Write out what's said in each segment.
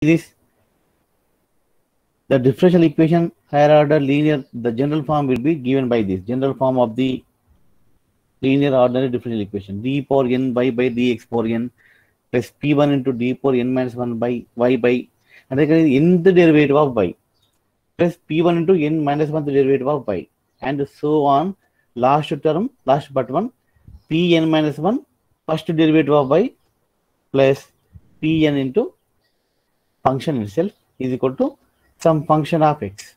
this the differential equation higher order linear, the general form will be given by this general form of the linear ordinary differential equation, d power n by dx power n plus p1 into d power n minus 1 by y by, and again nth derivative of y plus p1 into n minus 1 derivative of y, and so on. Last term, last but one, pn minus 1 first derivative of y plus pn into function itself is equal to some function of x.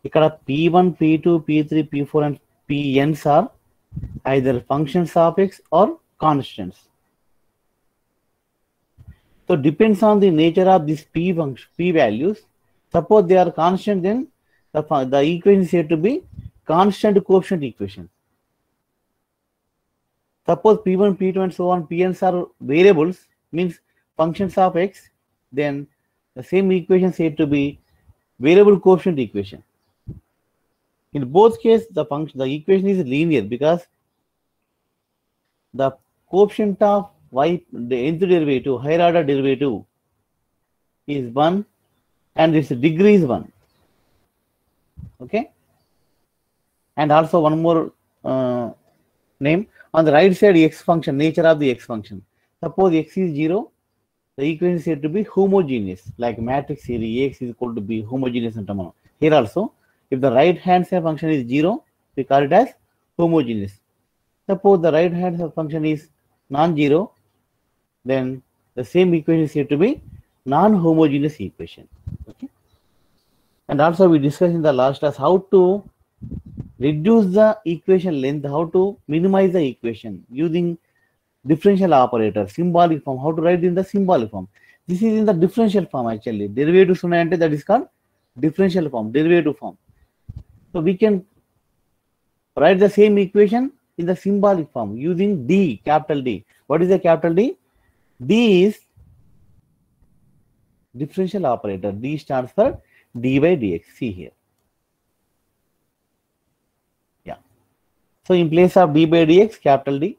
ఇక్కడ p1, p2, p3, p4 and pn's are either functions of x or constants. So depends on the nature of these p function, p values. Suppose they are constant, then the equation is said to be constant coefficient equation. Suppose p1, p2 and so on, pn's are variables, means functions of x, then the same equation is said to be variable coefficient equation. In both cases, the equation is linear because the coefficient of y, the nth derivative, higher order derivative is 1 and its degree is 1. Okay. And also one more name on the right side, x function, nature of the x function. Suppose x is 0, the equation is said to be homogeneous, like matrix theory, Ax is equal to b, homogeneous. Here also, if the right hand side function is 0, we call it as homogeneous. Suppose the right hand side function is non-zero, then the same equation is said to be non-homogeneous equation. Okay. And also we discussed in the last class how to reduce the equation length, how to minimize the equation using differential operator, symbolic form, how to write in the symbolic form. This is in the differential form actually. Derivatives unnayante, that is called differential form, derivative form. So we can write the same equation in the symbolic form using D, capital D. What is the capital D? D is differential operator. D stands for d by dx. See here. Yeah. So in place of d by dx, capital D,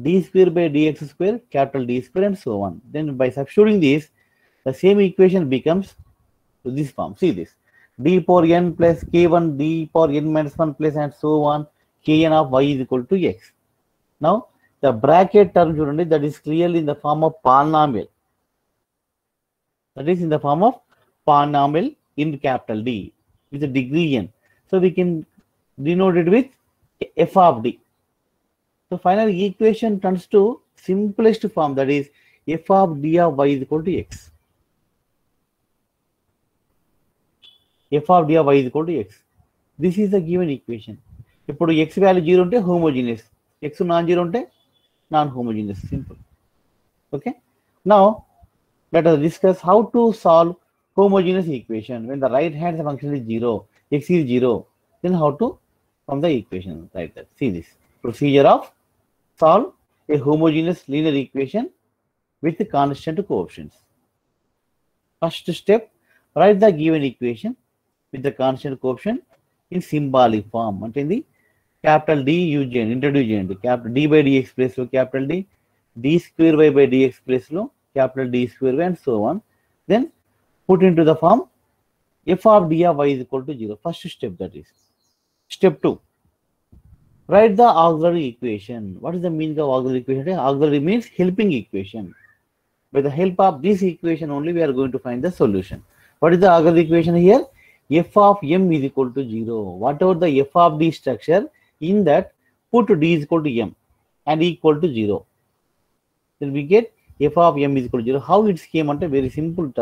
d square by dx square, capital D square, and so on. Then by substituting this, the same equation becomes this form. See this. D power n plus k1 d power n minus 1 plus and so on, kn of y is equal to x. Now the bracket term that is clearly in the form of polynomial. That is in the form of polynomial in capital D with a degree n. So we can denote it with f of d. So finally equation turns to simplest form, that is f of d of y is equal to x. F of d of y is equal to x. This is the given equation. ఇప్పుడు x value 0 ఉంటే homogeneous, x non-zero ఉంటే non-homogeneous. Simple. Okay. Now let us discuss how to solve homogeneous equation when the right hand function is 0, x is 0. Then how to form the equation like that. See this procedure of solve a homogeneous linear equation with constant coefficients. First step, write the given equation with the constant coefficient in symbolic form. అంటే in the capital D use చేయండి, introduce చేయండి. Capital D by dx place లో capital D, d square y by dx place లో capital D square y, and so on. Then put into the form f of d of y is equal to 0. First step, that is. Step 2. Write the auxiliary equation. What is the meaning of auxiliary equation? Auxiliary means helping equation. With the help of this equation only we are going to find the solution. What is the auxiliary equation here? F of m is equal to 0. Whatever the f of d structure, in that put d is equal to m and equal to 0. Then we get f of m is equal to 0. How it came on a very simple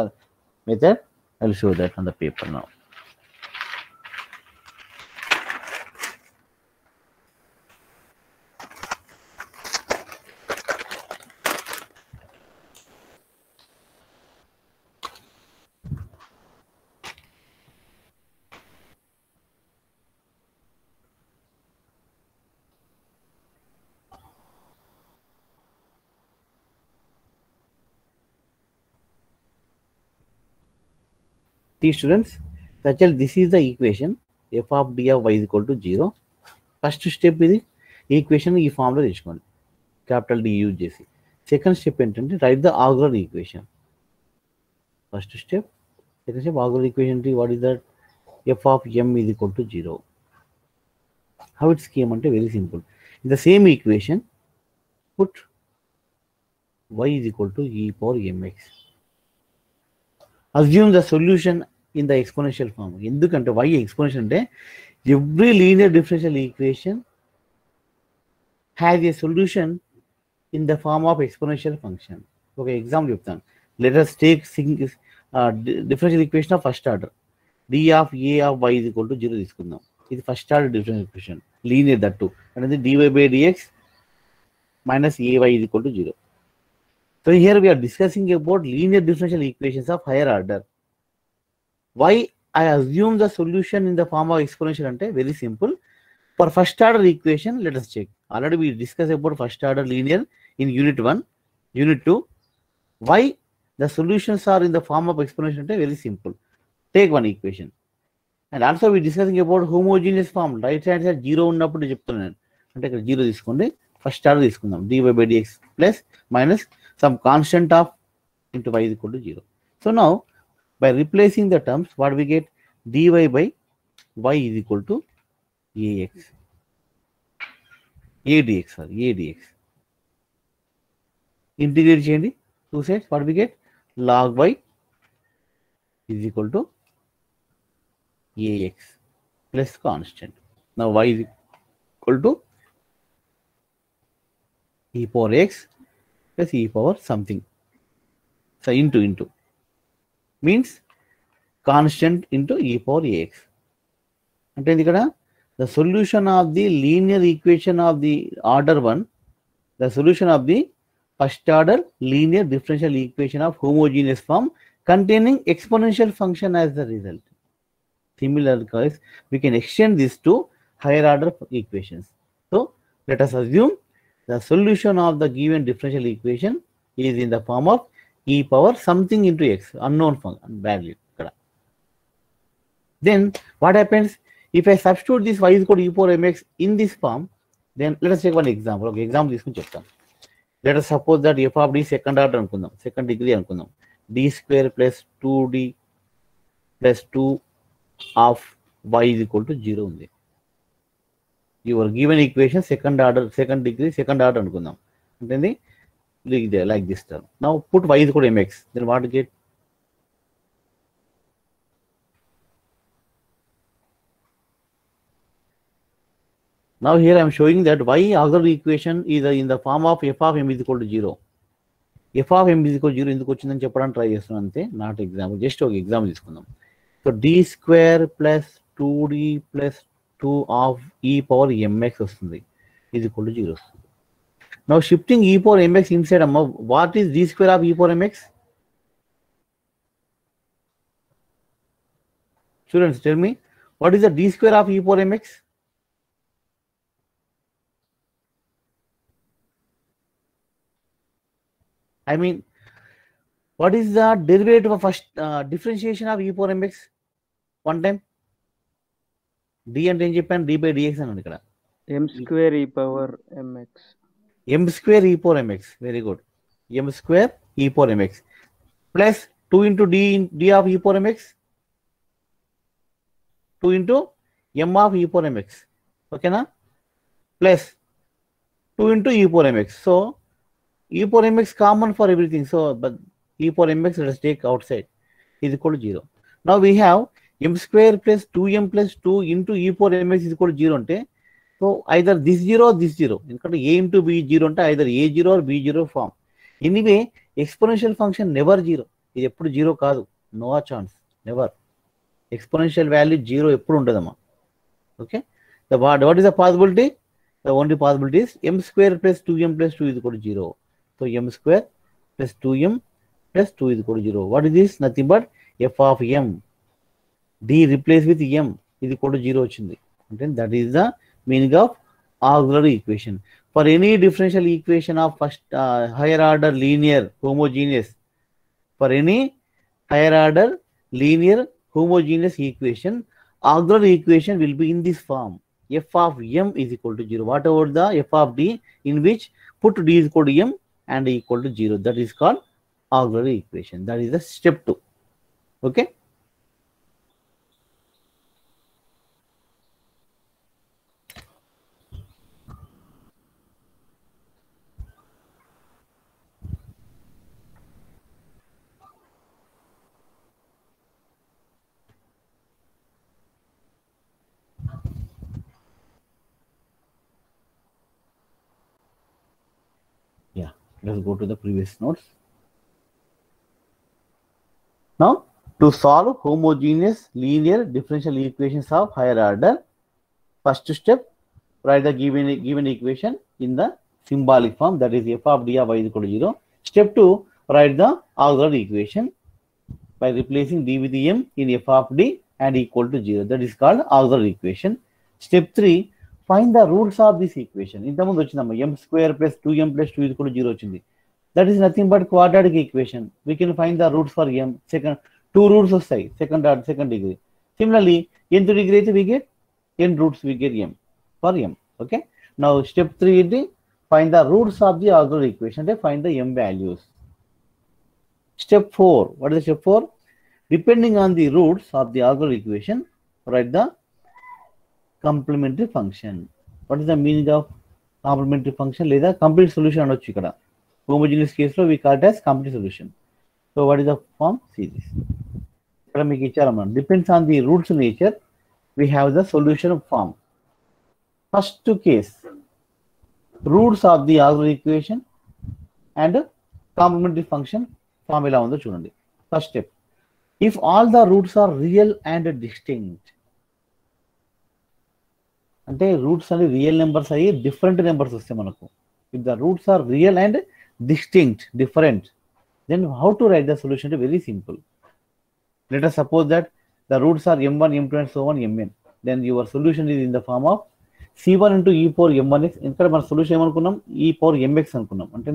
method. I will show that on the paper now. Students, this is the equation f of d of y is equal to 0. First step is equation ఈ form లో తెచ్చుకోండి, capital D use చేసి. Second step ఏంటంటే write the auxiliary equation. First step. Second step, auxiliary equation T, what is that? F of m is equal to 0. How it came ante very simple. In the same equation, put y is equal to e power mx. Assume the solution in the exponential form. ఎందుకంటే y exponential అంటే every linear differential equation has a solution in the form of exponential function. Okay, example చెప్తాను. Let us take differential equation of first order. d of a of y is equal to 0 తీసుకుందాం. ఇది first order differential equation, linear that too. అనేది dy by dx minus ay is equal to 0. So here we are discussing about linear differential equations of higher order. Why I assume the solution in the form of exponential ante very simple. For first order equation, let us check. Already we discussed about first order linear in unit 1, unit 2. Why the solutions are in the form of exponential ante very simple. Take one equation. And also we discussing about homogeneous form. Right hand side 0 ఉన్నప్పుడు చెప్తున్నాను. అంటే ఇక్కడ 0 తీసుకోండి. First order తీసుకుందాం. dy by dx plus minus some constant of into y is equal to 0. So now by replacing the terms, what we get? dy by y is equal to adx. Integrate చేయండి two sides. What we get? log y is equal to ax plus constant. Now y is equal to e power x plus e power something. So into means constant into e power ax. అంటే ఇక్కడ the solution of the linear equation of the order 1, the solution of the first order linear differential equation of homogeneous form containing exponential function as the result. Similar guys, we can extend this to higher order equations. So let us assume the solution of the given differential equation is in the form of e power something into x, unknown function value. Then what happens if I substitute this y is equal to e power mx in this form? Then let us take one example. Okay, example తీసుకుని చెప్తాం. Let us suppose that f of d second order అనుకుందాం, second degree అనుకుందాం. d square plus 2d plus 2 of y is equal to 0 ఉంది. Your given equation second order, second degree, second order అనుకుందాం. అంటే like this term. Now put y is equal to mx. Then what get? Now here I am showing that y auxiliary equation is in the form of f of m is equal to 0. f of m is equal to 0 ఎందుకు వచ్చిందని చెప్పడానికి try చేస్తున్నాను అంతే. Not example, just ఒక example తీసుకుందాం. So d square plus 2d plus 2 of e power mx వస్తుంది, is equal to 0 వస్తుంది. Now shifting e power mx inside, what is d square of e power mx? Students, tell me, what is the d square of e power mx? I mean, what is the derivative of first differentiation of e power mx? One time d అంటే ఏం చెప్పాను? d by dx అన్నాను ఇక్కడ. m square e power mx. m square e power mx. Very good. m square e power mx plus 2 into d of e power mx. 2 into m of e power mx. Okay na? Plus 2 into e power mx. So e power mx common for everything. So but e power mx let us take outside, is equal to 0. Now we have m square plus 2m plus 2 into e power mx is equal to 0 అంటే, so either this 0 or this 0. ఎందుకంటే a into b 0 అంటే either a0 or b0 form. Anyway, exponential function never 0. ఇది ఎప్పుడు 0 కాదు. No chance. Never. Exponential value 0 ఎప్పుడు ఉండదమ్మా. Okay. What is the possibility? The only possibility is m square plus 2m plus 2 is equal to 0. So m square plus 2m plus 2 is equal to 0. What is this? Nothing but f of m. d replaced with m is equal to 0 వచ్చింది. అంటే that is the meaning of auxiliary equation. For any differential equation of first higher order linear homogeneous, for any higher order linear homogeneous equation, auxiliary equation will be in this form. F of m is equal to 0. What about the f of d, in which put d is equal to m and equal to 0? That is called auxiliary equation. That is the step 2. Okay. Yeah, let's go to the previous notes. Now, to solve homogeneous linear differential equations of higher order, first step, write the given equation in the symbolic form, that is f of d of y is equal to 0. Step 2, write the auxiliary equation by replacing d with m in f of d and equal to 0. That is called auxiliary equation. Step 3, find the roots of this equation. ఇంతకుముందు వచ్చిందమ్మా m square plus 2m plus 2 is equal to 0 వచ్చింది. That is nothing but quadratic equation. We can find the roots for m. Second, two roots వస్తాయి second degree. Similarly, nth degree అయితే we get n roots, we get m for m. Okay. Now step 3 is the find the roots of the auxiliary equation. They find the m values. Step 4. What is step 4? Depending on the roots of the auxiliary equation, write the complementary function. What is the meaning of complementary function? లేదా complete solution అనొచ్చు ఇక్కడ. Homogeneous case లో we call it as complete solution. So what is the form? See this. ఇక్కడ మీకు ఇచ్చారమ్మా. Depends on the roots nature, we have the solution form. First case, roots of the auxiliary equation and complementary function form ఎలా ఉందో చూడండి. First step, if all the roots are real and distinct, అంటే roots అనేవి real numbers అయ్యి different numbers వస్తాయి మనకు. If the roots are real and distinct, different, then how to write the solution? Is very simple. Let us suppose that the roots are m1, m2 and so on mn. Then your solution is in the form of c1 into e power m1x. ఇక్కడ మన solution ఏమనుకున్నాం? e power mx అనుకున్నాం. అంటే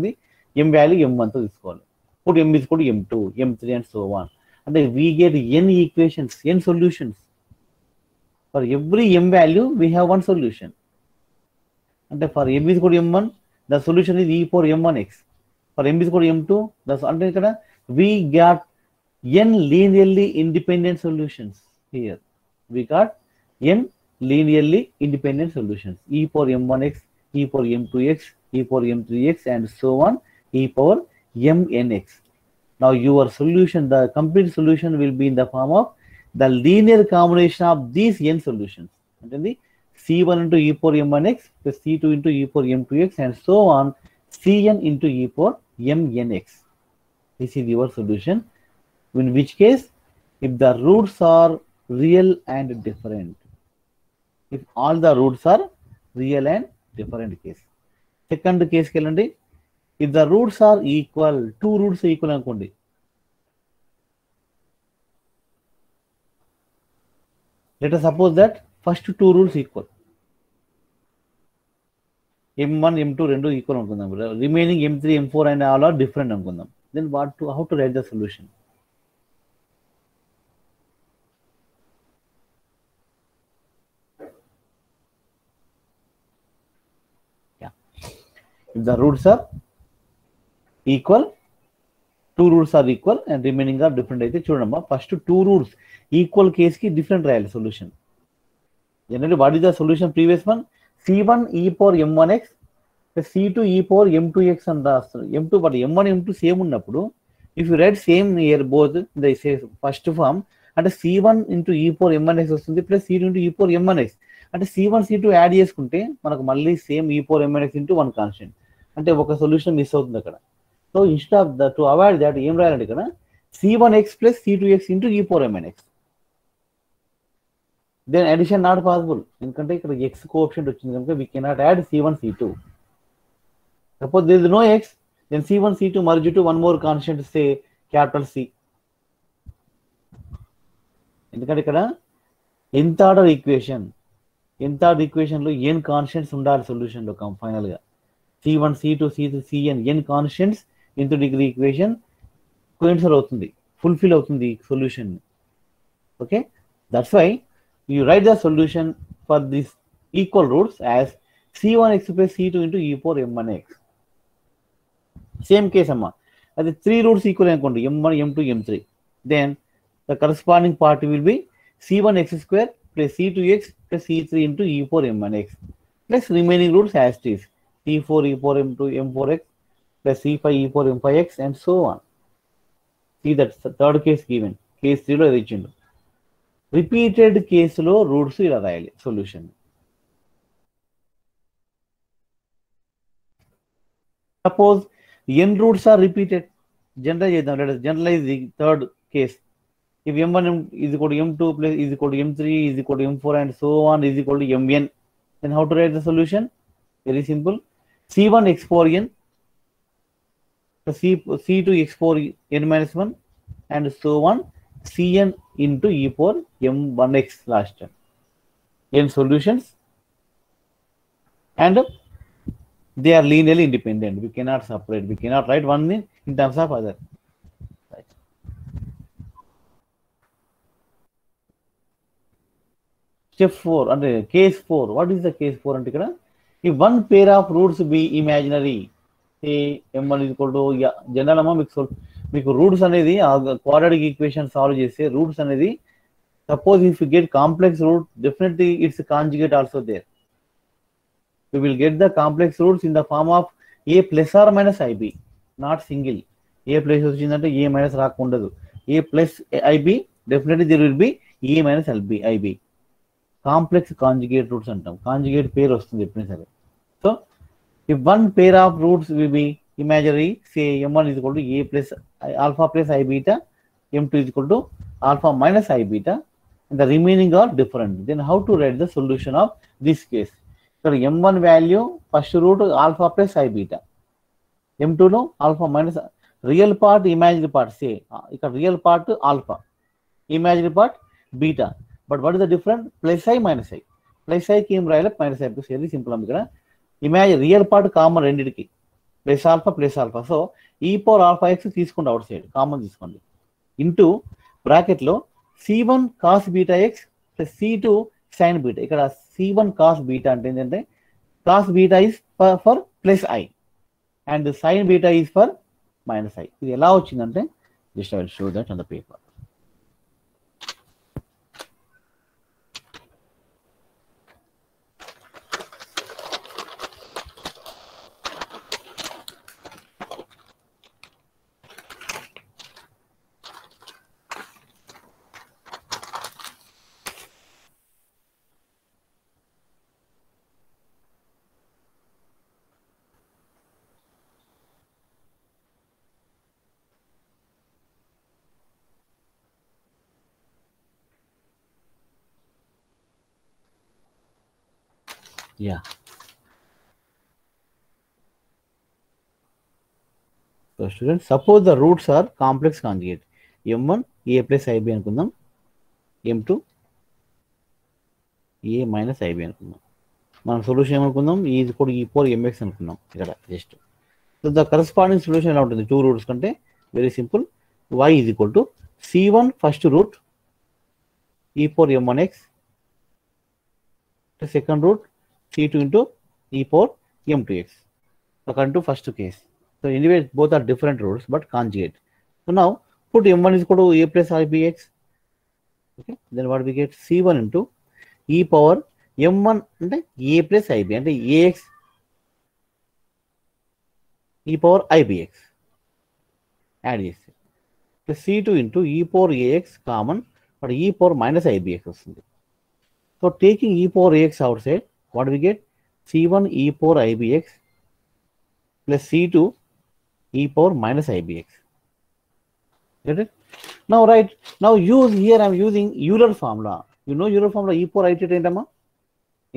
m value m1 తో తీసుకోవాలి. Put m is equal to m2, m3 and so on. అంటే we get n equations, n solutions. For every m value we have one solution. అంటే for m is equal to m1, the solution is e power m1x. For m is equal to m2, అంటే ఇక్కడ we got n linearly independent solutions here. We got n linearly independent solutions. E power m1x, e power m2x, e power m3x and so on, e power mnx. Now your solution, the complete solution will be in the form of the linear combination of these n solutions. అంటే c1 into e power m1x plus c2 into e power m2x and so on, cn into e power mnx. This is your solution. In which case, if the roots are real and different, if all the roots are real and different case. Second case kelandi, if the roots are equal, two roots equal అనుకోండి. Let us suppose that first two roots equal. m1, m2 రెండు equal అనుకుందాం. Remaining m3, m4 and all are different అనుకుందాం. Then how to write the solution? If the roots are equal, two roots are equal and remaining are different అయితే చూడమ్మా, first two roots equal case కి different రాయాలి solution. Generally what is the solution? Previous one c1 e power m1x c2 e power m2x అని రాస్తారు. m2 but m1 m2 same ఉన్నప్పుడు if you write same year both the first form అంటే c1 into e power m1x వస్తుంది plus c2 into e power m1x. అంటే c1 c2 add చేసుకుంటే మనకు మళ్ళీ same e power m1x into one constant. అంటే ఒక solution miss అవుతుంది అక్కడ. So instead of the to avoid that ఏం రాయాలంటే ఇక్కడ c1x plus c2x into e power mnx. Then addition not possible ఎందుకంటే ఇక్కడ x కోఎఫిషియంట్ వచ్చింది కనుక we cannot add c1 c2. Suppose there is no x, then c1 c2 merge to one more constant, say capital C. ఎందుకంటే ఇక్కడ nth order equation లో n constants ఉండాలి solution లో final గా. c1 c2 c3 cn n constants nth degree equation coincide అవుతుంది, fulfil అవుతుంది solution. Okay, that's why you write the solution for these equal roots as c1x plus c2 into e power m1x. Same case amma, అది 3 roots equal అనుకోండి m1 m2 m3. Then The corresponding part will be c1x square plus c2x plus c3 into e4 m1x plus remaining roots as it is c4 e4 m2 m4x plus c5 e4 m5x and so on. See that third case given. Case 3 లో ఇచ్చిండు. Repeated కేసులో roots ఇలా రాయాలి solution. Suppose n roots are repeated. Generalize చేద్దాం. Let us generalize the third case. If m1 is equal to m2 plus is equal to m3 is equal to m4 and so on is equal to mn, then how to write the solution? Very simple. c1 x power n plus c2 x power n minus 1 and so on cn into e power m1x last term. N solutions and they are linearly independent. We cannot separate. We cannot write one in terms of other. Right. Step 4 and case 4. What is the case 4? And if one pair of roots be imaginary, say m1 is equal to general మీకు roots అనేది quadratic equation solve చేస్తే roots అనేది suppose if you get complex root definitely it's conjugate also there. We will get the complex roots in the form of a plus or minus ib, not single. A plus వచ్చిందంటే a minus రాకుండదు. A plus ib, definitely there will be a minus ib. Complex conjugate roots అంటాం. Conjugate pair వస్తుంది ఎప్పుడైనా సరే. So if one pair of roots will be imaginary, say m1 is equal to a plus alpha plus I beta, m2 is equal to alpha minus I beta, and the remaining are different. Then how to write the solution of this case? So m1 value first root alpha plus I beta, m2 no alpha minus real part imaginary part, say real part alpha, imaginary part beta. But what is the difference? Plus I minus I. Plus I came right minus I, because very simple. Imagine real part common రెండిటికి plus alpha. So ఈ power alpha x తీసుకోండి outside, common తీసుకోండి, into బ్రాకెట్లో c1 cos beta x plus c2 sine beta. ఇక్కడ c1 cos beta అంటే ఏంటంటే cos beta is for plus i and sine beta is for minus i. ఇది ఎలా వచ్చిందంటే just I will show that on the paper. Yeah. So students, suppose the roots are complex conjugate. m1 a plus ib అనుకుందాం, m2 a minus ib అనుకుందాం. మనం solution ఏమనుకుందాం, ఈ కూడా ఈ 4 mx అనుకుందాం ఇక్కడ just. So the corresponding solution ఎలా ఉంటుంది 2 రూట్స్ కంటే? Very simple. y is equal to c1 first root e4 m1x second root c2 into e4 m2x. According to first case. So anyway, both are different roots but conjugate. So now put m1 is equal to a plus ibx. Okay, then what we get? c1 into e power m1 అంటే a plus ib అంటే ax e power ibx add చేస్తే plus c2 into e power ax common, but e power minus ibx వస్తుంది. So taking e power ax outside, what do we get? c1 e power ibx plus c2 e power minus ibx. Get it? Now right, now use here I am using Euler formula. You know Euler formula, e power it ఏంటమ్మా?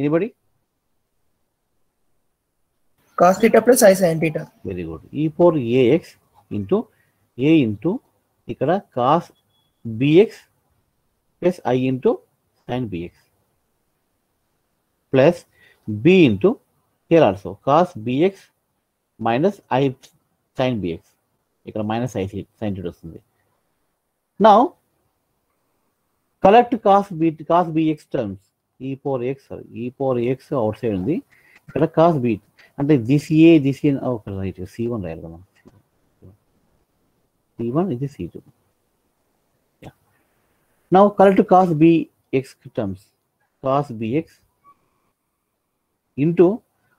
Anybody? Cos theta plus I sin theta. Very good. E power ax into a into ఇక్కడ cos bx plus I into sin bx plus b into here also cos bx minus I sin bx. ఇక్కడ minus I sin theta వస్తుంది. Now collect cos bx terms. e power x outside ఉంది, ఇక్కడ cos b అంటే this a okay right c1 రాయాలి కదా, c1 ఇది c2. Now correct cos bx terms. Cos bx into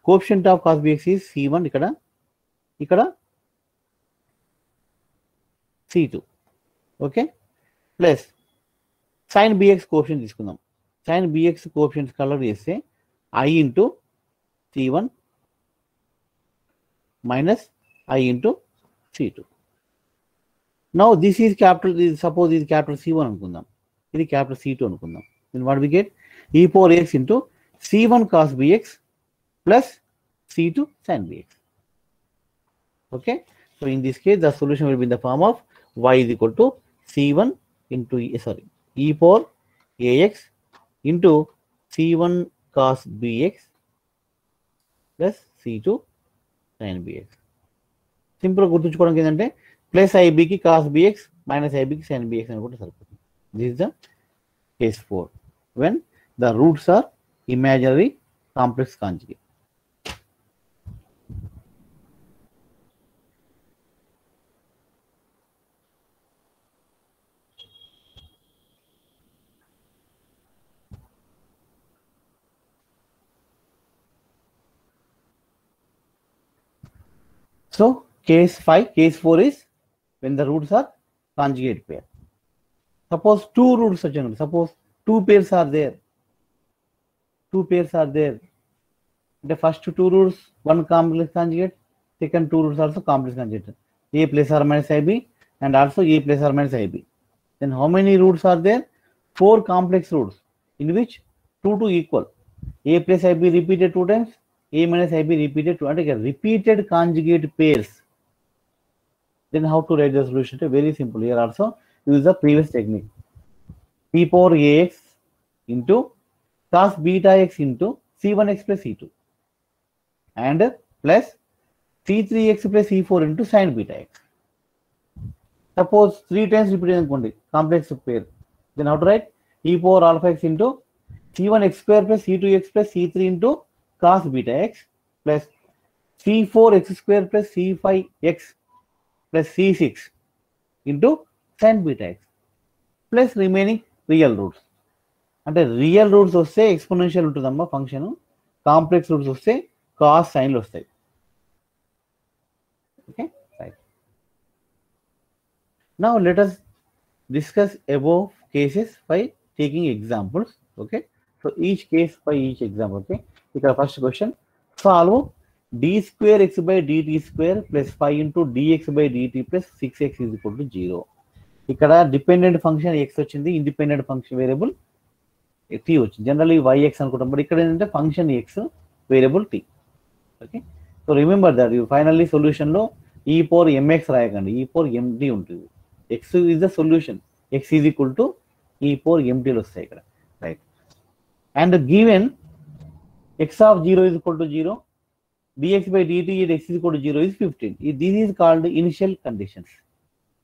coefficient of cos bx is c1 ikkada c2. Okay, plus sin bx coefficient తీసుకుందాం. Sin bx coefficient colour చేస్తే I into c1 minus I into c2. Now this is capital, suppose this is capital C1 అనుకుందాం, ఇది capital C2 అనుకుందాం. Then what we get? E power x into c1 cos bx plus c2 sin bx. Okay, so in this case the solution will be in the form of y is equal to c1 into e power ax into c1 cos bx plus c2 sin bx. Simple గుర్తుంచుకోవడానికి ఏంటంటే plus ఐబికి cos b x minus ఐబికి sine b x అనుకుంటే సరిపోతుంది. This is the case 4 when the roots are imaginary complex conjugate. So case 4 is when the roots are conjugate pair. Suppose two roots are general. Suppose two pairs are there. The first two roots, one complex conjugate, second two roots also complex conjugate. A plus or minus IB and also A plus or minus IB. Then how many roots are there? 4 complex roots in which 2 equal. A plus IB repeated 2 times. A minus IB repeated 2 and repeated conjugate pairs. Then how to write the solution? Very simple. Here also use the previous technique. E power ax into cos beta x into c1x plus c2 and plus c3x plus c4 into sin beta x. Suppose 3 times repeated complex pair. Then how to write? E power alpha x into c1x square plus c2x plus c3 into cos beta x plus c4x square plus c5x plus c6 into sin beta x plus remaining real roots. అంటే real roots వస్తే exponential ఉంటుందమ్మా function, complex roots వస్తే cos సైన్లు వస్తాయి. Okay right. Now let us discuss above cases by taking examples. Okay, so each case by each example. Okay, ఇక్కడ first question solve d square x by dt square plus 5 into dx by dt plus 6x is equal to 0. ఇక్కడ dependent function x వచ్చింది, independent function variable t వచ్చింది. Generally yx అనుకుంటాం, but ఇక్కడ ఏంటంటే function x variable t. Okay, so remember that you finally సొల్యూషన్లో e power mx రాయకండి, e power md ఉంటుంది. x is the solution, x is equal to e power mdలు వస్తాయి ఇక్కడ, right. And given x of 0 is equal to 0, dx by dt at x is equal to 0 is 15. This is called initial conditions.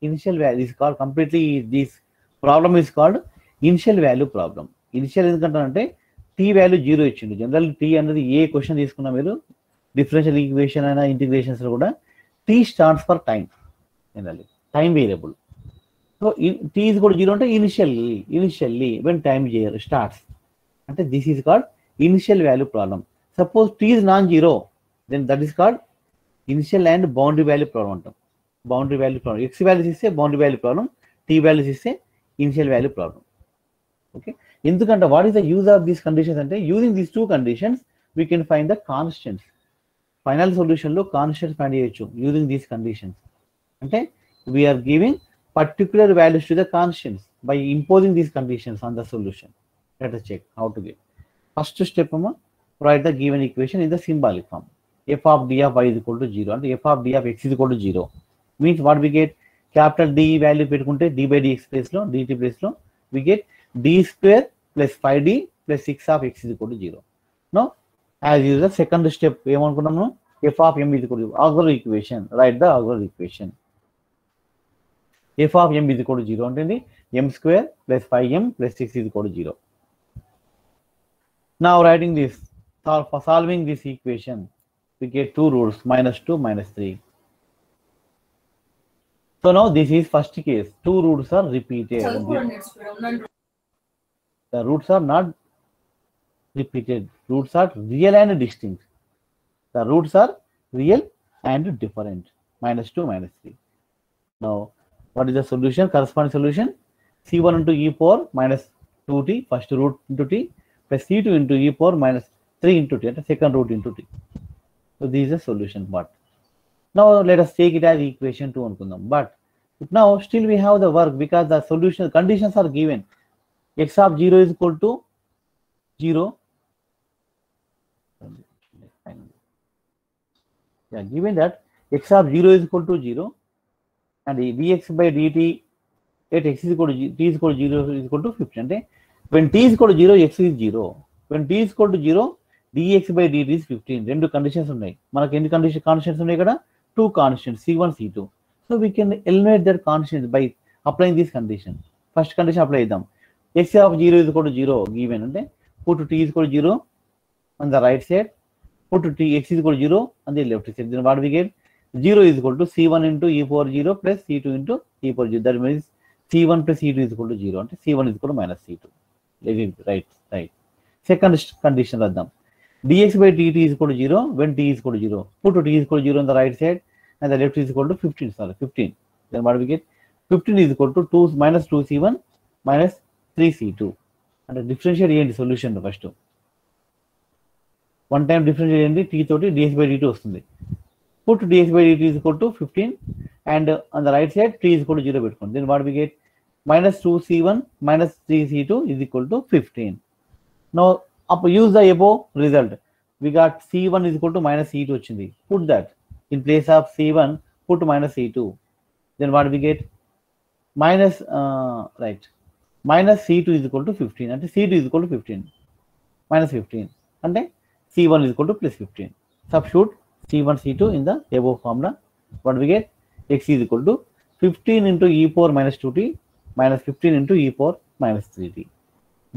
Initial value is called completely, this problem is called initial value problem. Initial ఎందుకంటే t value 0 ఇచ్చిండు. General t అనేది ఏ question తీసుకున్నా మీరు differential equation అయినా integrations లో కూడా t stands for time, generally time variable. So t is equal to 0 అంటే initially when time starts అంటే this is called initial value problem. Suppose t is non-zero, then that is called initial and boundary value problem antam. Boundary value problem, x values is a boundary value problem, t values is a initial value problem. Okay, endukante what is the use of these conditions ante using these two conditions we can find the constants. Final solution lo constants find cheyochu using these conditions. Ante we are giving particular values to the constants by imposing these conditions on the solution. Let us check how to get. First step, write the given equation in the symbolic form. F of d of y is equal to 0 and f of d of x is equal to 0. Means what we get? Capital D value పెట్టుకుంటే d by dx place లో dt place లో we get d square plus 5d plus 6 of x is equal to 0. Now as usual second step ఏమనుకున్నాము? f of m is equal to auxiliary equation. Write the auxiliary equation. f of m is equal to 0 అంటే m square plus 5m plus 6 is equal to 0. Now writing this, for solving this equation, we get two roots, -2, -3. So now this is first case, two roots are repeated. The roots are not repeated. Roots are real and distinct. The roots are real and different. -2, -3. Now, what is the solution? Corresponding solution? C1 into e power minus 2t, first root into t, plus C2 into e power minus 3 into t, and second root into t. So this is the solution part. Now let us take it as equation 2 anukundam. But now still we have the work because the solution conditions are given. X of 0 is equal to 0. Yeah, given that x of 0 is equal to 0 and dx by dt at x is equal to t is equal to 0 is equal to 50. And when t is equal to 0, x is 0. When t is equal to 0, dx by dt is 15. Rendu conditions ఉన్నాయి. మనకి ఎన్ని conditions ఉన్నాయి ఇక్కడ? 2 constants, C1, C2. So we can eliminate that constants by applying this condition. First condition apply చేద్దాం. X of 0 is equal to 0 given అంటే put t is equal to 0 on the right side, put t x is equal to 0 on the left side. Then what we get? 0 is equal to C1 into e power 0 plus C2 into e power 0. That means C1 plus C2 is equal to 0 అంటే C1 is equal to minus C2. Right. Second condition రాద్దాం. dx by dt is equal to 0 when t is equal to 0. Put t is equal to 0 on the right side and the left is equal to 15. Sorry, 15. Then what we get? 15 is equal to 2 minus 2c1 minus 3c2. And differentiate చేయండి solution first. One time differentiate t తోటి dx by dt వస్తుంది. Put dx by dt is equal to 15 and on the right side t is equal to 0 పెట్టుకోండి. Then what we get? Minus 2c1 minus 3c2 is equal to 15. Now use the above result. We got C1 is equal to minus C2 వచ్చింది. Put that in place of C1, put minus C2. Then what we get? Minus C2 is equal to 15. And C2 is equal to 15. Minus 15. And C1 is equal to plus 15. Substitute C1, C2 in the above formula. What we get? X is equal to 15 into e power minus 2t minus 15 into e power minus 3t.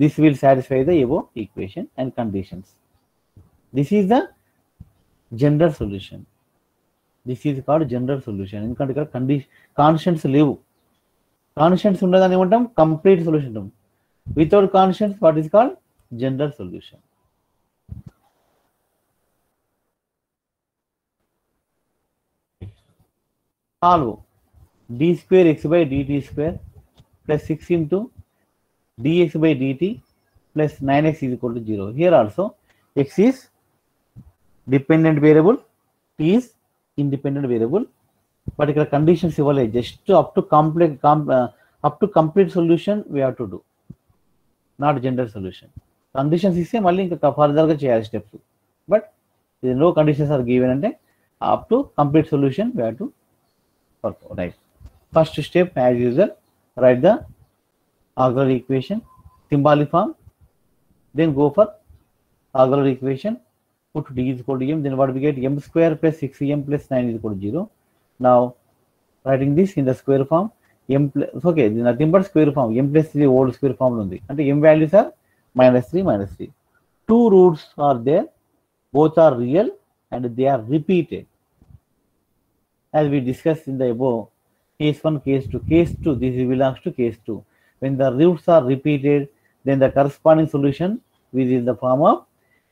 This will satisfy the above equation and conditions. This is the general solution. This is called general solution. ఎందుకంటే ఇక్కడ constants లేవు. Constants ఉన్నదాన్ని ఏమంటాం? Complete solution. Without constants what is called? General solution. Solve d square x by dt square plus 6 into dx by dt plus 9x is equal to 0. Here also x is dependent variable, t is independent variable, but ఇక్కడ conditions ఇవ్వలేదు. Just up to complete solution we have to do, not general solution. Conditions ఇస్తే మళ్ళీ ఇంకా further గా చేయాలి steps, but no conditions are given అంటే up to complete solution we have to work. Right. First step as usual, write the auxiliary equation symbolic form, then go for auxiliary equation, put d is equal to m, then what we get? M square plus 6m plus 9 is equal to 0. Now writing this in the square form, m plus, okay, nothing but square form, m plus 3 whole square form undi ante m values are -3. Two roots are there, both are real and they are repeated as we discussed in the above. Case 1, case 2. Case 2, this belongs to case 2. When the roots are repeated, then the corresponding solution is in the form of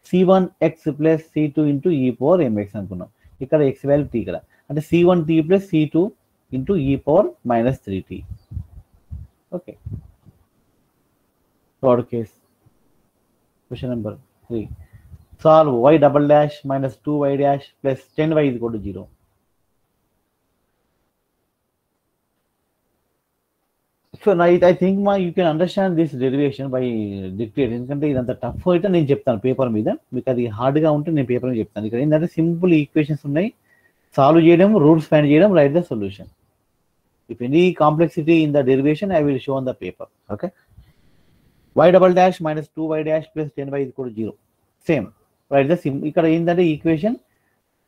C1x plus C2 into e power mx అనుకున్నాం. ఇక్కడ x value t ఇక్కడ అంటే C1t plus C2 into e power minus 3t. Okay. Third case. Question number 3. Solve y double dash minus 2y dash plus 10y is equal to 0. So now I think you can understand this derivation by dictating. ఎందుకంటే ఇదంతా tough అయితే నేను చెప్తాను paper మీద, మీకు అది హార్డ్గా ఉంటే నేను పేపర్ మీద చెప్తాను. ఇక్కడ ఏంటంటే సింపుల్ ఈక్వేషన్స్ ఉన్నాయి, సాల్వ్ చేయడం, రూట్స్ ఫైండ్ చేయడం, right the solution. If any complexity in the derivation I will show on the paper. Okay. y double dash minus 2y dash plus 10y is equal to 0. Same. Right. ఇక్కడ ఏంటంటే equation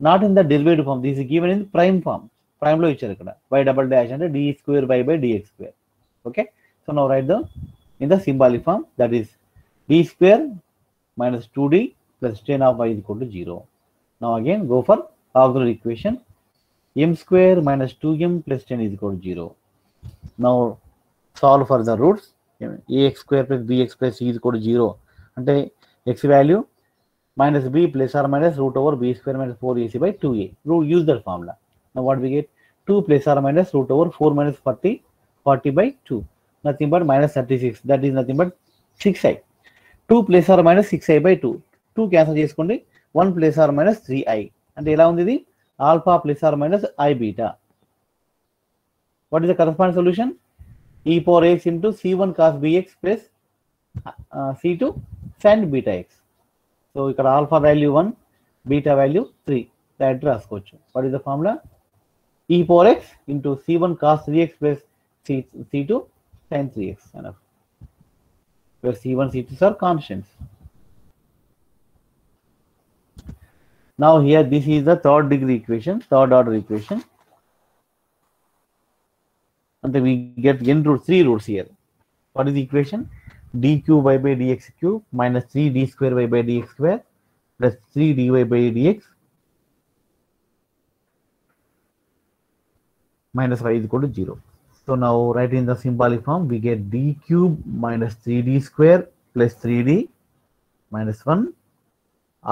not in the derivative form, this is given in prime form. Prime లో ఇచ్చారు ఇక్కడ y double dash అంటే d square y by dx square. Okay, so now write the in the symbolic form, that is d square minus 2d plus 10 of y is equal to 0. Now again go for auxiliary equation, m square minus 2m plus 10 is equal to 0. Now solve for the roots. ax square plus bx plus c is equal to 0 అంటే x value minus b plus or minus root over b square minus 4ac by 2a. Use that formula. Now what we get? 2 plus or minus root over 4 minus 40 by 2. Nothing but minus 36. That is nothing but 6i. 2 plus or minus 6i by 2. 2 cancel చేసుకోండి. 1 plus or minus 3i. అంటే ఎలా ఉంది ఇది? Alpha plus or minus I beta. What is the corresponding solution? E power x into c1 cos bx plus c2 sin beta x. So ఇక్కడ alpha value 1, beta value 3. That రాసుకోవచ్చు. What is the formula? E power x into c1 cos 3x plus c2 sin 3x. Enough. Where c1, c2 are constants. Now here this is the third degree equation, third order equation. And then we get n roots, 3 roots here. What is the equation? D cube y by dx cube minus 3 d square y by dx square plus 3 dy by dx minus y is equal to 0. So now write in the symbolic form, we get d cube minus 3d square plus 3d minus 1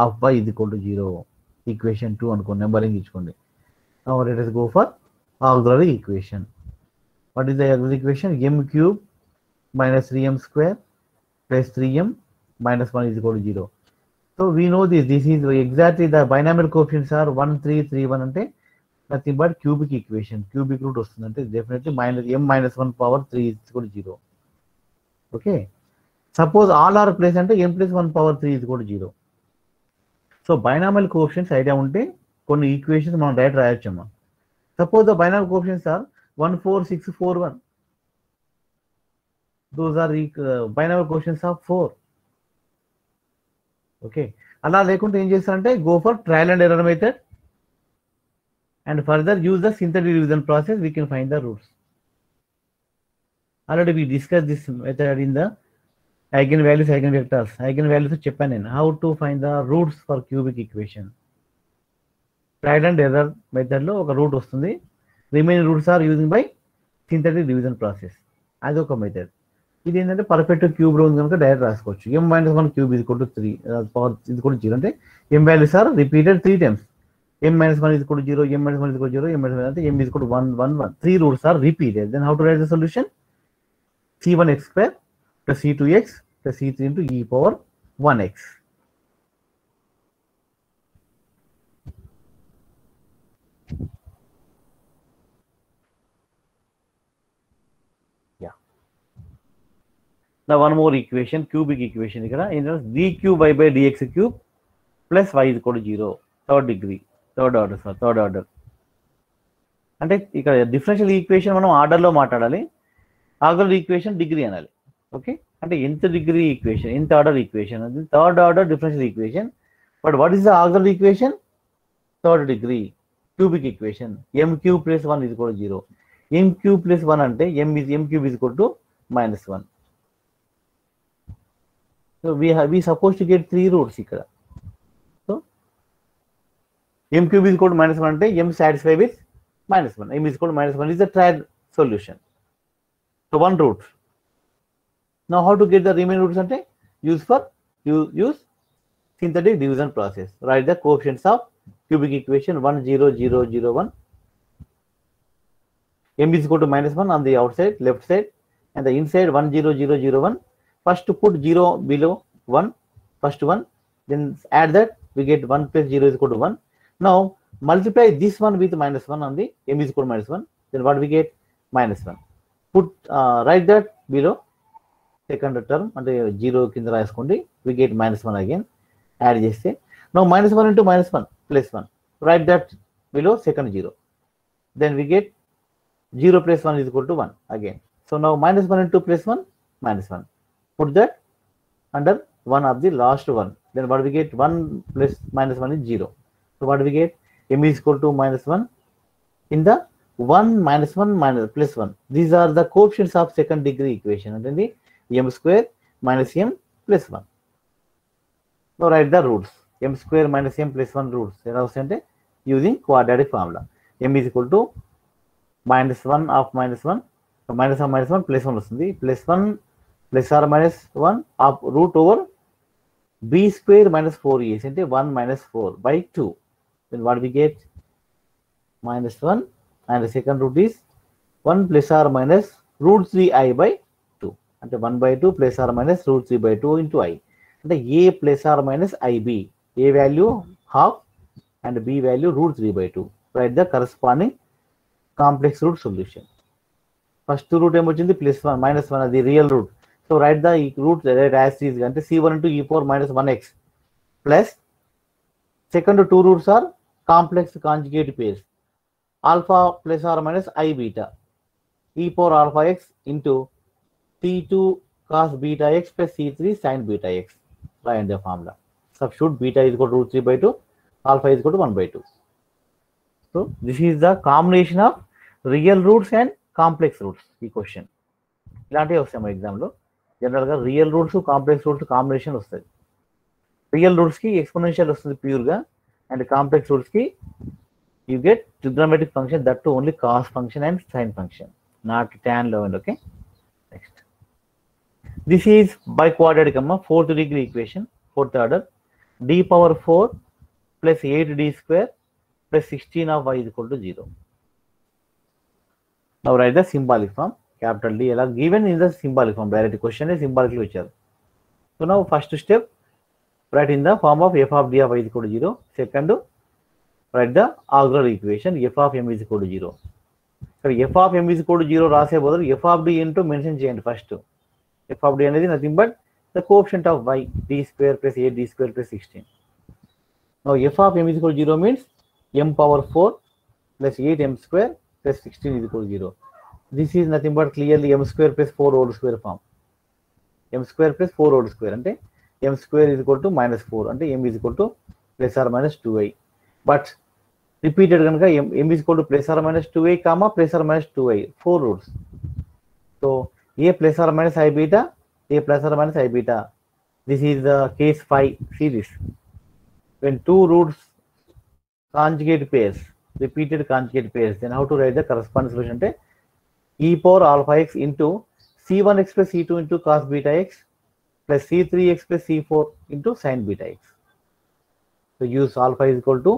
of y is equal to 0. Equation 2 and numbering each one. Now let us go for auxiliary equation. What is the auxiliary equation? M cube minus 3m square plus 3m minus 1 is equal to 0. So we know this. This is exactly the binomial coefficients are 1, 3, 3, 1 ante nothing but cubic equation. Cubic root ostundante definitely minus m minus 1 power 3 is equal to 0. Okay. Suppose all are placed ante m plus 1 power 3 is equal to 0. So binomial coefficients idea unte కొన్ని equations మనం direct రాయొచ్చమ్మా. Suppose the binomial coefficients are 1, 4, 6, 4, 1. Those are binomial coefficients of 4. Okay. అలా లేకుంటే ఏం చేస్తారంటే go for trial and error method and further use the synthetic division process. We can find the roots. Already we discussed this method in the eigenvalues, eigenvectors. Eigenvalues చెప్పాను నేను. How to find the roots for cubic equation. Trial and error method లో ఒక route వస్తుంది. Remaining roots are using by synthetic division process. అదొక method. ఇది ఏంటంటే perfect cube లో ఉంది కనుక డైరెక్ట్ రాసుకోవచ్చు. m minus 1 cube is equal to 3 power is equal to 0 అంటే m values are repeated 3 times. m minus 1 is equal to 0, m minus 1 is equal to 0, m minus 1 అంటే m is equal to 1, 1, 1. 3 roots are repeated. Then how to write the solution? c1x square plus c2x plus c3 into e power 1x. Yeah. Now one more equation, cubic equation ikkada d cube y by dx cube plus y is equal to 0. Third degree, third order. అంటే ఇక్కడ differential equation మనం order లో మాట్లాడాలి. Order equation degree అనాలి. Okay, అంటే ఎంత degree equation, ఎంత order equation అది third order differential equation. But what is the order equation? Third degree cubic equation. m cube plus 1 is equal to 0. m cube plus 1 అంటే m cube is equal to minus 1. So we supposed to get 3 roots ఇక్కడ. So m cube is equal to minus 1 అంటే m satisfy with minus 1. m is equal to minus 1 is the trial solution. So one root. Now how to get the remaining roots ante use synthetic division process. Write the coefficients of cubic equation 1, 0, 0, 0, 1. m is equal to minus 1 on the outside left side and the inside 1, 0, 0, 0, 1. First to put 0 below 1, first one, then add that we get 1 plus 0 is equal to 1. Now multiply this one with minus 1 on the m is equal to minus 1. Then what we get? Minus 1. Put write that below second term అంటే 0 కింద రాసుకోండి. We get minus 1 again. Add చేస్తే now minus 1 into minus 1 plus 1. Write that below second 0. Then we get 0 plus 1 is equal to 1 again. So now minus 1 into plus 1 minus 1. Put that under one of the last one. Then what we get? 1 plus minus 1 is 0. So what we get? m is equal to minus 1 in the 1 minus 1 minus plus 1. These are the coefficients of second degree equation. And then the m square minus m plus 1. Now write the roots. M square minus m plus 1 roots. Using quadratic formula. M is equal to minus 1 of minus 1. So minus of minus 1 plus 1 వస్తుంది. Plus 1 plus or minus 1 of root over b square minus 4ac అంటే 1 minus 4 by 2. Then what we get? Minus 1, and the second root is 1 plus or minus root 3i by 2. అంటే 1 by 2 plus or minus root 3 by 2 into i. అంటే a plus or minus ib. a value half and b value root 3 by 2. Write the corresponding complex root solution. First root ఏమొచ్చింది plus 1 minus 1 అది real root. So write the root as is అంటే c1 into e power minus 1x plus second two roots are complex conjugate pairs. Alpha plus or minus I beta e power alpha x into c2 cos beta x plus c3 sin beta x. Write the formula. Substitute beta is equal to root 3 by 2, alpha is equal to 1 by 2. So this is the combination of real roots and complex roots. ఈ question ఇలాంటివి వస్తాయి మా ఎగ్జామ్లో. జనరల్గా real roots complex roots combination వస్తుంది. Real రూట్స్కి exponential వస్తుంది ప్యూర్గా, అండ్ కాంప్లెక్స్ రూట్స్కి you get trigonometric function, that too only cos function and sin function, not tan level. Okay, next, this is biquadratic fourth degree equation, fourth order, d power 4 plus 8d square plus 16 of y is equal to 0. Now write the symbolic form. Capital D given in the symbolic form. Direct question is symbolically which are. So now first step, write in the form of f of d of y is equal to 0. Second, write the auxiliary equation f of m is equal to 0. So f of m is equal to 0 రాసే బదులు f of d into mention చేయండి first. f of d అనేది nothing but the coefficient of y, d square plus 8d square plus 16. Now f of m is equal to 0 means m power 4 plus 8m square plus 16 is equal to 0. This is nothing but clearly m square plus 4 whole square form. m square plus 4 whole square అంటే m square is equal to minus 4 అంటే m is equal to plus or minus 2i. But repeated కనుక m is equal to plus or minus 2i comma plus or minus 2i, 4 roots. So a plus or minus I beta, a plus or minus I beta. This is the case 5. See this. When two roots conjugate pairs, repeated conjugate pairs, then how to write the corresponding solution? అంటే e power alpha x into c1x plus c2 into cos beta x plus c3x plus c4 into sin beta x. So use alpha is equal to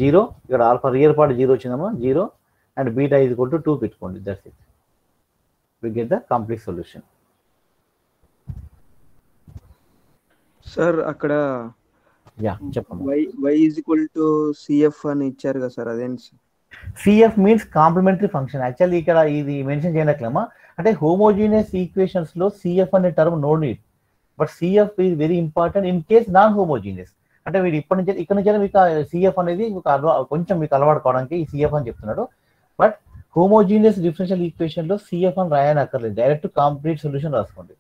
0. ఇక్కడ alpha real part 0 వచ్చిందమ్మా, 0, and beta is equal to 2 పెట్టుకోండి. That's it. We get the complete solution. Sir అక్కడ యా చెప్పండి. y is equal to cf అని ఇచ్చారు కదా sir, అదేంటి sir? cf means complementary function. Actually ఇక్కడ ఇది మెన్షన్ చేయనట్లేమా అంటే హోమోజీనియస్ ఈక్వేషన్స్ లో cf అనే term no need, but cf is very important in case non homogeneous. అంటే వీడు ఇక్కడ నుంచి మీకు సిఎఫ్ అనేది కొంచెం మీకు అలవాటు కావడానికి ఈ సిఎఫ్ అని చెప్తున్నాడు. బట్ హోమోజీనియస్ డిఫరెన్షియల్ ఈక్వేషన్ లో సిఎఫ్ అని రాయని అక్కర్లేదు, డైరెక్ట్ కంప్లీట్ సొల్యూషన్ రాసుకోండి.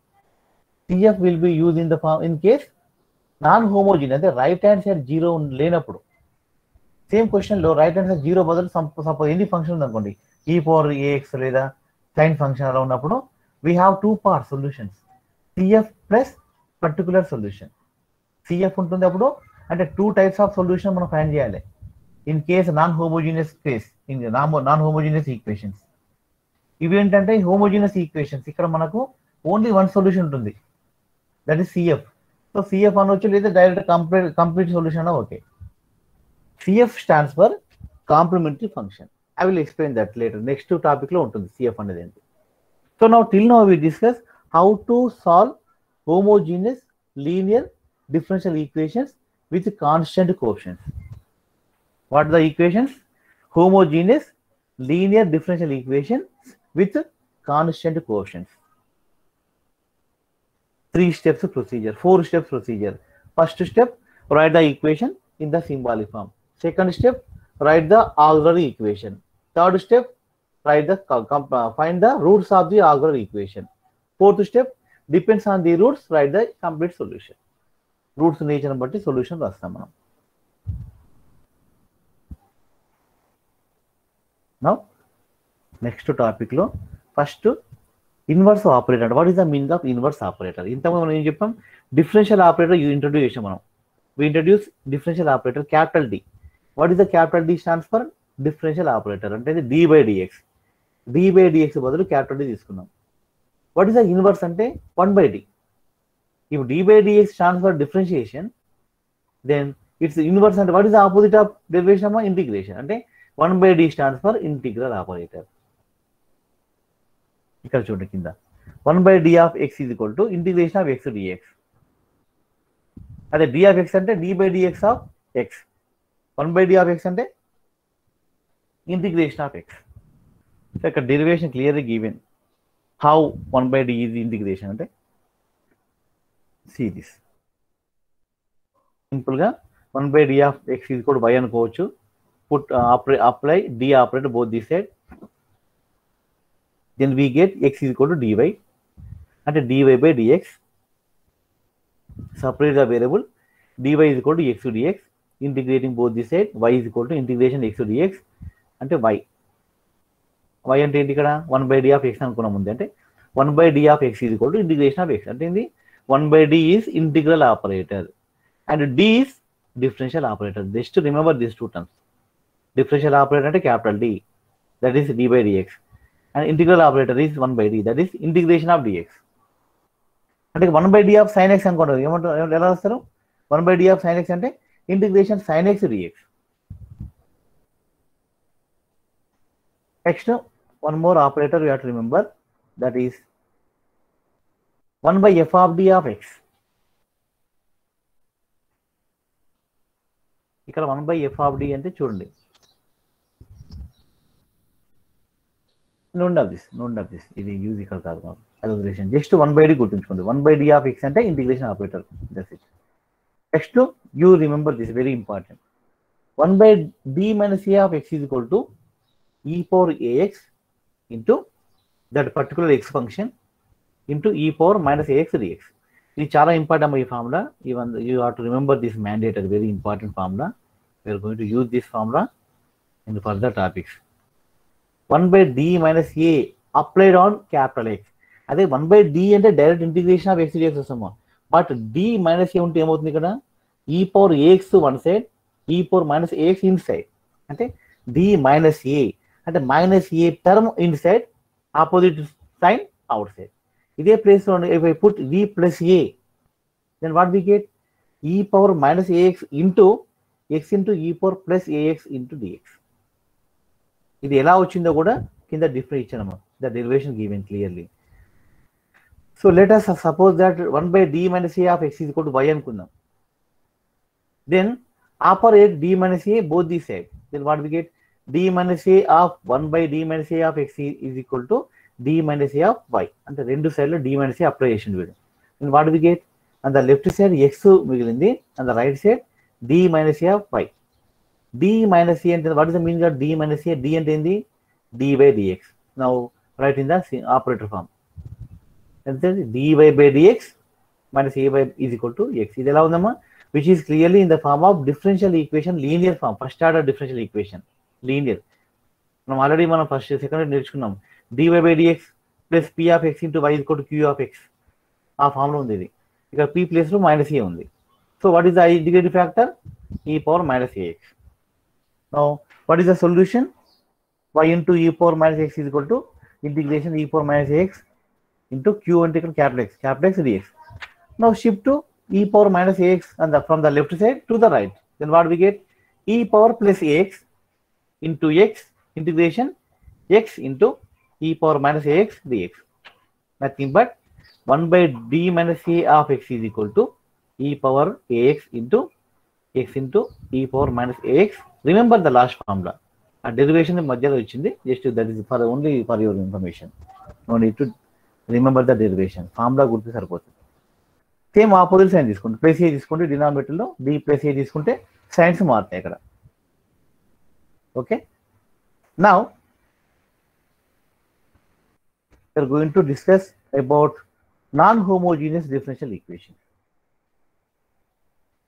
CF will be use in the form in case non homogeneous, అంటే రైట్ హ్యాండ్ సైడ్ 0 లేనప్పుడు. సేమ్ క్వశ్చన్ లో రైట్ హ్యాండ్ సైడ్ 0 బదులు సపోజ్ ఎనీ ఫంక్షన్ ఉంది అనుకోండి, ఈ పవర్ ఏఎక్స్ లేదా సైన్ ఫంక్షన్ అలా ఉన్నప్పుడు we have 2 part solutions, CF plus particular solution. CF ఉంటుంది అప్పుడు, అంటే 2 types ఆఫ్ సొల్యూషన్ మనం ఫైండ్ చేయాలి in case non homogeneous case, in non homogeneous equations. ఇవి ఏంటంటే హోమోజీనియస్ ఈక్వేషన్స్, ఇక్కడ మనకు ఓన్లీ 1 సొల్యూషన్ ఉంటుంది, that is CF. So CF అనొచ్చు లేదా డైరెక్ట్ కంప్లీట్ సొల్యూషన్ అన్న okay. CF stands for complementary function. I will explain that later, next topic లో ఉంటుంది సిఎఫ్ అనేది ఏంటి. So now till now we discuss how to solve homogeneous linear differential equations with constant coefficients. What are the equations? Homogeneous linear differential equations with constant coefficients. 3 steps procedure, 4 steps procedure. First step, write the equation in the symbolic form. Second step, write the auxiliary equation. Third step, write the find the roots of the auxiliary equation. Fourth step, depends on the roots, write the complete solution. Roots nature బట్టి solution రాస్తాం మనం. Now next topic లో first inverse operator. What is the meaning of inverse operator? ఇంతకుముందు మనం ఏం చెప్పాం, differential operator introduce చేసాం మనం. We introduce differential operator capital D. What is the capital D stands for differential operator, అంటే D by d x. D by d x బదులు capital D తీసుకున్నాం. What is the inverse ante 1 by d. If d by dx stands for differentiation, then its inverse ante what is the opposite of derivation? Integration. Ante 1 by d stands for integral operator. ఇక్కడ చూడండి కింద 1 by d of x is equal to integration of x dx. అదే d of x అంటే d by dx of x. 1 by d of x అంటే integration of x. So ఇక్కడ derivation clearly given. How 1 by d is integration అంటే see this. Simple గా 1 by d of x is equal to y అనుకోవచ్చు. Put apply d operator both this side. Then we get x is equal to dy. అంటే dy by dx. Separate the variable. dy is equal to x to dx. Integrating both this side. Y is equal to integration x to dx. అంటే y. y అంటే ఏంటి ఇక్కడ 1 by d of x అనుకున్నాం ముందు. అంటే 1 by d of x is equal to integration of x. అంటే ఏంది 1 by d is integral operator. And d is differential operator. Just to remember these two terms. Differential operator అంటే capital D. That is d by dx. And integral operator is 1 by d. That is integration of dx. అంటే 1 by d of sin x అనుకుంటారు. ఏమంటారు ఎలా రాస్తారు? 1 by d of sin x అంటే integration sin x dx. Next, one more operator you have to remember, that is 1 by f of d of x. ఇక్కడ 1 by f of d అంటే చూడండి. Note of this ఇది use ఇక్కడ కాదు allocation. Just 1 by d గుర్తుంచుకోండి. 1 by d of x అంటే integration operator. That's it. Next you remember this very important. 1 by d minus a of x is equal to e power ax into that particular x function into e power minus ax dx. ఇది చాలా important ఈ formula. Even you have to remember this mandatory very important formula. We're going to use this formula in further topics. 1 by d minus a applied on capital X. అదే 1 by d అంటే direct integration of x dx వస్తాము. But d minus a ఉంటే ఏమవుతుంది ఇక్కడ e power ax one side e power minus ax inside. అంటే d minus a అంటే minus a term inside, opposite sign outside. ఇదే place లో if I put d plus a, then what we get e power minus ax into x into e power plus ax into dx. ఇది ఎలా వచ్చిందో కూడా కింద different ఇచ్చాను. The derivation given clearly. So let us suppose that 1 by d minus a of x is equal to y అనుకుందాం. Then operate d minus a both the side. Then what we get? d minus a of 1 by d minus a of x is equal to d minus a of y. అంటే రెండు సైడ్లో d minus a apply చేసింది వీడు. Then what we get? On the left side x మిగిలింది, on the right side d minus a of y. d minus a అంటే what is the meaning of d minus a? d అంటే ఏంది? dy by dx. Now write in the operator form. And then dy by dx minus a by is equal to x. ఇది ఎలా ఉందమ్మా? Which is clearly in the form of differential equation, linear form, first order differential equation, linear. మనం already మనం first second నేర్చుకున్నాం. dy by dx plus p of x into y is equal to q of x. ఆ form లో ఉంది ఇది. ఇక్కడ p place లో minus a ఉంది. So what is the integrating factor? e power minus ax. Now what is the solution? y into e power minus x is equal to integration e power minus x into q integral capital X dx. Now shift to e power minus ax and from the left side to the right. Then what we get? E power plus ax into x integration x into e power minus ax dx. Nothing but 1 by d minus a of x is equal to e power ax into x into e power minus ax. Remember the last formula. ఆ derivation మధ్యలో వచ్చింది. Just that is for only for your information. No need to remember the derivation. Formula గుర్తు సరిపోతుంది. Same opposite sign తీసుకోండి. Plus a తీసుకోండి, డినామినేటర్లో d plus a తీసుకుంటే signs మారుతాయి ఇక్కడ. Okay, now we're going to discuss about non homogeneous differential equation.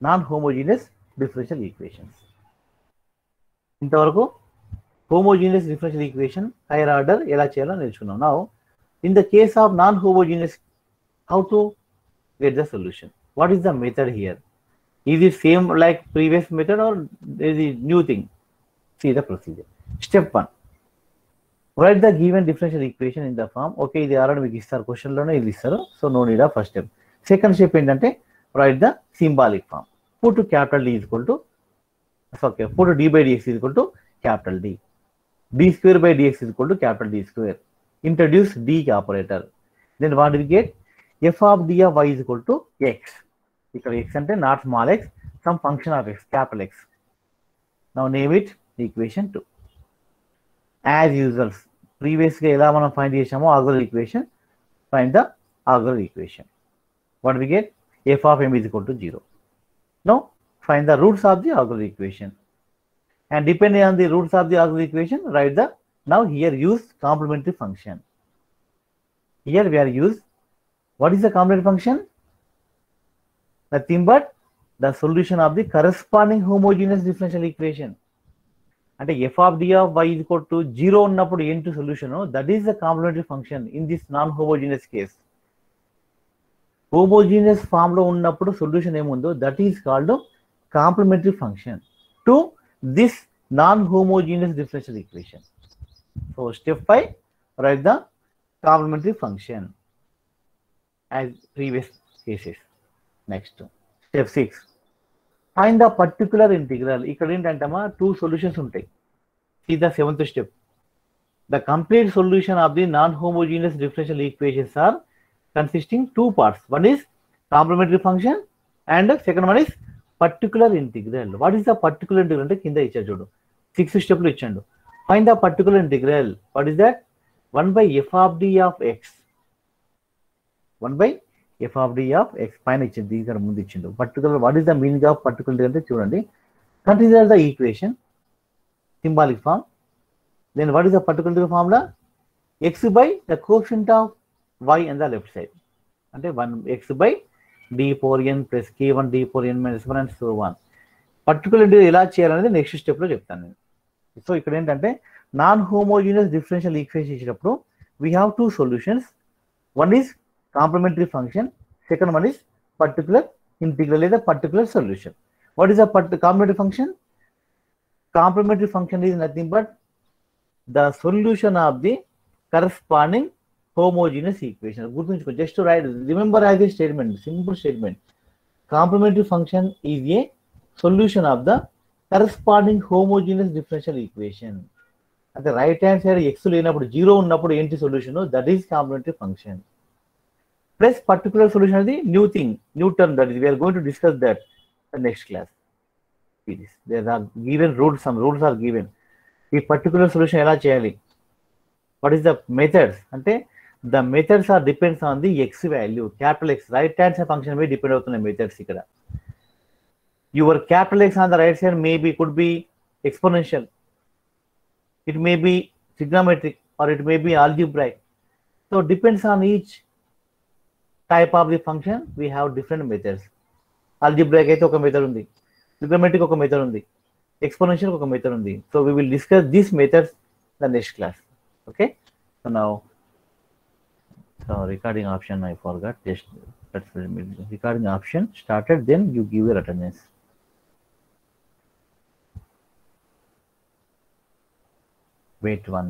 Non homogeneous differential equations. ఇంతవరకు homogeneous differential equation higher order ఎలా చేయాలో నేర్చుకున్నాం. Now in the case of non homogeneous, how to get the solution? What is the method here? Is it same like previous method or is it new thing? See the procedure. Step 1, Write the given differential equation in the form. Okay, ఇది already మీకు ఇస్తారు, క్వశ్చన్లోనే ఇది ఇస్తారు. So no need of first step. Second step ఏంటంటే write the symbolic form. Put capital D is equal to, okay, put d by dx is equal to capital D. D square by dx is equal to capital D square. Introduce D operator. Then what do we get? F of d of y is equal to x. ఇక్కడ x అంటే not small x, some function of x, capital X. Now name it equation 2. As usual, previously ఎలా మనం find చేసామో auxiliary equation, find the auxiliary equation. What we get? F of m is equal to 0. Now find the roots of the auxiliary equation, and depending on the roots of the auxiliary equation, write the, now here use complementary function. Here we are use, what is the complementary function? Nothing but the solution of the corresponding homogeneous differential equation. అంటే f of d of y is equal to 0 ఉన్నప్పుడు ఏంటి solution? That is the complementary function in this non homogeneous case. Homogeneous form లో ఉన్నప్పుడు solution ఏముందో that is called complementary function to this non homogeneous differential equation. So step 5, right the complementary function as previous cases. Next step 6, find the particular integral. ఇక్కడ ఏంటంటే two solutions ఉంటాయి. See the 7th step. The complete solution of the non-homogeneous differential equations are consisting two parts. One is complementary function and the second one is particular integral. What is the particular integral? అంటే కింద ఇచ్చాడు చూడు, 6th step లో ఇచ్చాడు. Find the particular integral. What is that? 1 by f of d of x. 1 by f of d of x పైన ఇచ్చింది, ఇక్కడ ముందు ఇచ్చిండు. Particular, what is the meaning of particular అంటే చూడండి, consider the equation symbolic form. Then what is the particular formula? X by the coefficient of y on the left side. అంటే 1 x by d power n plus k1 d power n minus 1 and so on. Particular integral ఎలా చేయాలనేది next step లో చెప్తాను నేను. So ఇక్కడ ఏంటంటే non homogeneous differential equation ఇచ్చినప్పుడు we have two solutions. One is complementary function, second one is particular integral లేదా particular solution. What is the complementary function? Complementary function is nothing but the solution of the corresponding homogeneous equation. గుర్తుంచుకో, just to write, remember as a statement, simple statement. Complementary function is a solution of the corresponding homogeneous differential equation. అంటే right hand side x లేనప్పుడు 0 ఉన్నప్పుడు ఏంటి solution? That is complementary function. Plus particular solution అది new thing, new term, that is we are going to discuss that in the next class. There are given rules, some rules are given. ఈ particular solution ఎలా చేయాలి? What is the methods అంటే the methods are depends on the x value. Capital x right hand side function మీద depend అవుతున్నాయి methods. ఇక్కడ your capital x on the right side may be could be exponential, it may be trigonometric, or it may be algebraic. So depends on each type of the function we have different methods. Algebraic అయితే ఒక method ఉంది, trigonometric ఒక method ఉంది, exponential ఒక method ఉంది. So we will discuss these methods in the next class. Okay, so now recording option I forgot, just recording option started, then you give your attendance. Wait one